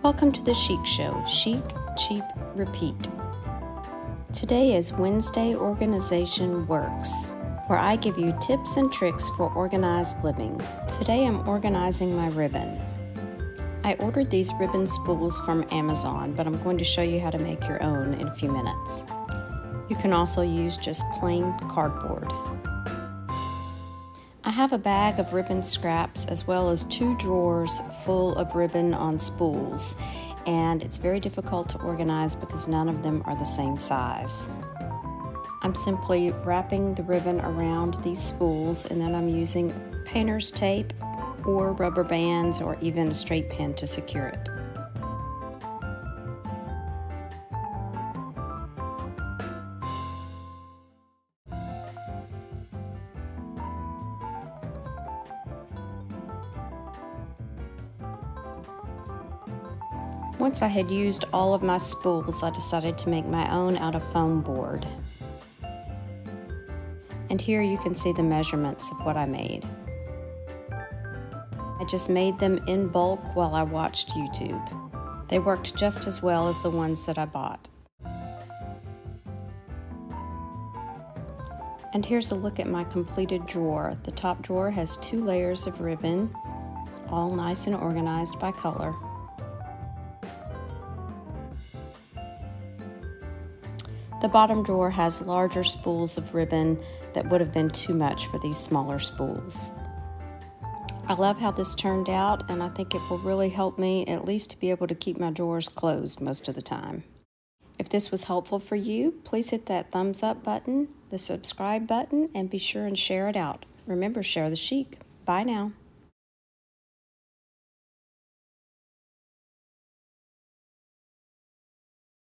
Welcome to the Chic Show, Chic, Cheap, Repeat. Today is Wednesday Organization Works, where I give you tips and tricks for organized living. Today I'm organizing my ribbon. I ordered these ribbon spools from Amazon, but I'm going to show you how to make your own in a few minutes. You can also use just plain cardboard. I have a bag of ribbon scraps as well as 2 drawers full of ribbon on spools, and it's very difficult to organize because none of them are the same size. I'm simply wrapping the ribbon around these spools, and then I'm using painter's tape or rubber bands or even a straight pin to secure it. Once I had used all of my spools, I decided to make my own out of foam board. And here you can see the measurements of what I made. I just made them in bulk while I watched YouTube. They worked just as well as the ones that I bought. And here's a look at my completed drawer. The top drawer has 2 layers of ribbon, all nice and organized by color. The bottom drawer has larger spools of ribbon that would have been too much for these smaller spools. I love how this turned out, and I think it will really help me at least to be able to keep my drawers closed most of the time. If this was helpful for you, please hit that thumbs up button, the subscribe button, and be sure and share it out. Remember, share the chic. Bye now.